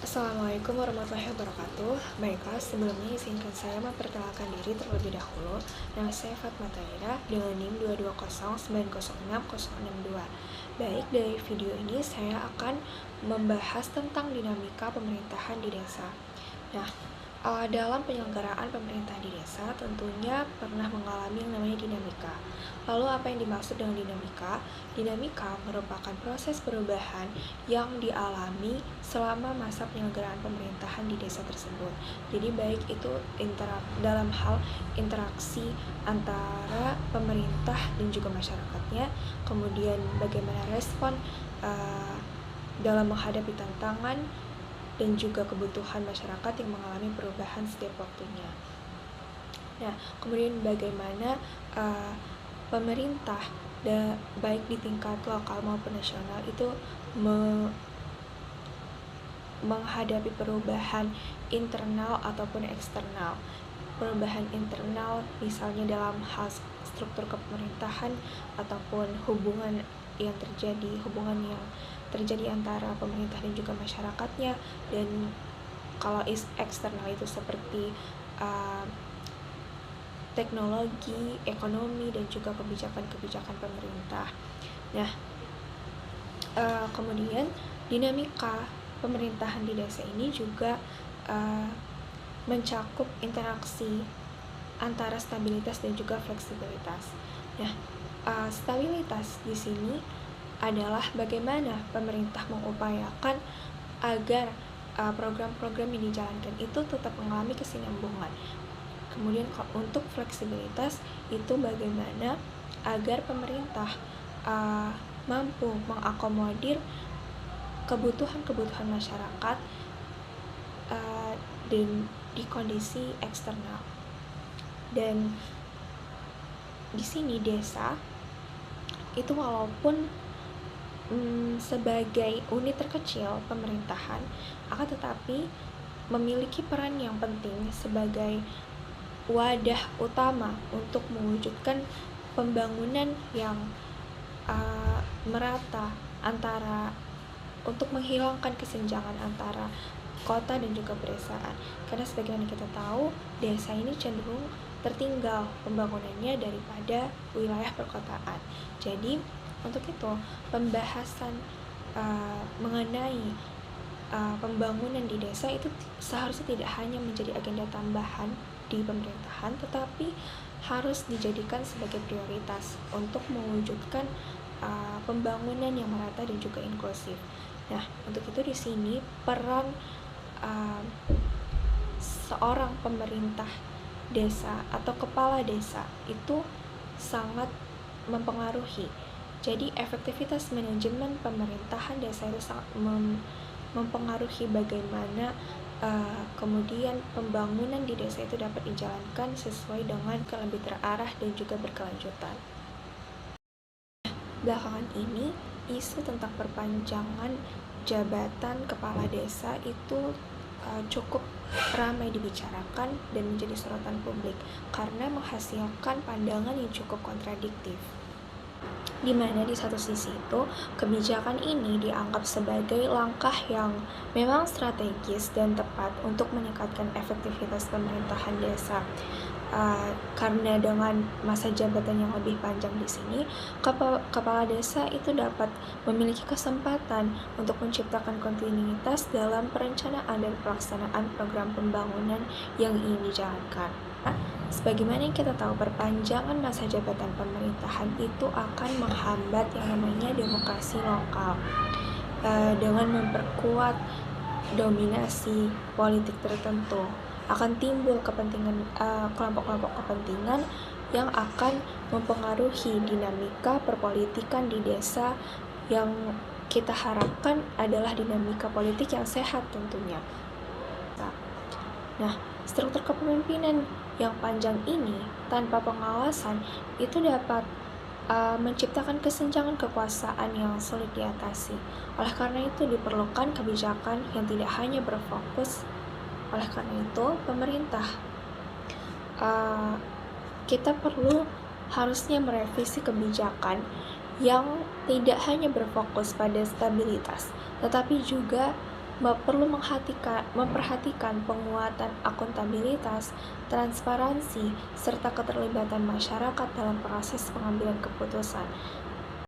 Assalamualaikum warahmatullahi wabarakatuh. Baiklah, sebelumnya izinkan saya memperkenalkan diri terlebih dahulu. Nama saya Fatmata Ira dengan NIM 220906062. Baik, dari video ini saya akan membahas tentang dinamika pemerintahan di desa. Nah, dalam penyelenggaraan pemerintah di desa tentunya pernah mengalami yang namanya dinamika. Lalu apa yang dimaksud dengan dinamika? Dinamika merupakan proses perubahan yang dialami selama masa penyelenggaraan pemerintahan di desa tersebut. Jadi baik itu dalam hal interaksi antara pemerintah dan juga masyarakatnya, kemudian bagaimana respon dalam menghadapi tantangan dan juga kebutuhan masyarakat yang mengalami perubahan setiap waktunya. Nah, kemudian bagaimana pemerintah baik di tingkat lokal maupun nasional itu menghadapi perubahan internal ataupun eksternal. Perubahan internal misalnya dalam hal struktur kepemerintahan ataupun hubungan yang terjadi antara pemerintah dan juga masyarakatnya, dan kalau eksternal itu seperti teknologi, ekonomi, dan juga kebijakan-kebijakan pemerintah. Nah, kemudian dinamika pemerintahan di desa ini juga mencakup interaksi antara stabilitas dan juga fleksibilitas. Nah, stabilitas di sini adalah bagaimana pemerintah mengupayakan agar program-program yang dijalankan itu tetap mengalami kesinambungan. Kemudian untuk fleksibilitas itu bagaimana agar pemerintah mampu mengakomodir kebutuhan masyarakat dan di kondisi eksternal. Dan di sini desa itu walaupun sebagai unit terkecil pemerintahan, akan tetapi memiliki peran yang penting sebagai wadah utama untuk mewujudkan pembangunan yang merata untuk menghilangkan kesenjangan antara kota dan juga pedesaan. Karena sebagaimana kita tahu, desa ini cenderung tertinggal pembangunannya daripada wilayah perkotaan. Jadi untuk itu pembahasan mengenai pembangunan di desa itu seharusnya tidak hanya menjadi agenda tambahan di pemerintahan, tetapi harus dijadikan sebagai prioritas untuk mewujudkan pembangunan yang merata dan juga inklusif. Nah, untuk itu di sini peran seorang pemerintah desa atau kepala desa itu sangat mempengaruhi. Jadi efektivitas manajemen pemerintahan desa itu sangat mempengaruhi bagaimana kemudian pembangunan di desa itu dapat dijalankan sesuai dengan lebih terarah dan juga berkelanjutan. Belakangan ini isu tentang perpanjangan jabatan kepala desa itu cukup ramai dibicarakan dan menjadi sorotan publik karena menghasilkan pandangan yang cukup kontradiktif. Di mana di satu sisi itu kebijakan ini dianggap sebagai langkah yang memang strategis dan tepat untuk meningkatkan efektivitas pemerintahan desa. Karena dengan masa jabatan yang lebih panjang di sini, kepala desa itu dapat memiliki kesempatan untuk menciptakan kontinuitas dalam perencanaan dan pelaksanaan program pembangunan yang ingin dijalankan. Sebagaimana yang kita tahu, perpanjangan masa jabatan pemerintahan itu akan menghambat yang namanya demokrasi lokal dengan memperkuat dominasi politik tertentu. Akan timbul kelompok-kelompok kepentingan yang akan mempengaruhi dinamika perpolitikan di desa yang kita harapkan adalah dinamika politik yang sehat tentunya. Nah, struktur kepemimpinan yang panjang ini tanpa pengawasan itu dapat menciptakan kesenjangan kekuasaan yang sulit diatasi. Oleh karena itu diperlukan kebijakan yang tidak hanya berfokus. Oleh karena itu pemerintah kita harusnya merevisi kebijakan yang tidak hanya berfokus pada stabilitas, tetapi juga perlu memperhatikan penguatan akuntabilitas, transparansi, serta keterlibatan masyarakat dalam proses pengambilan keputusan.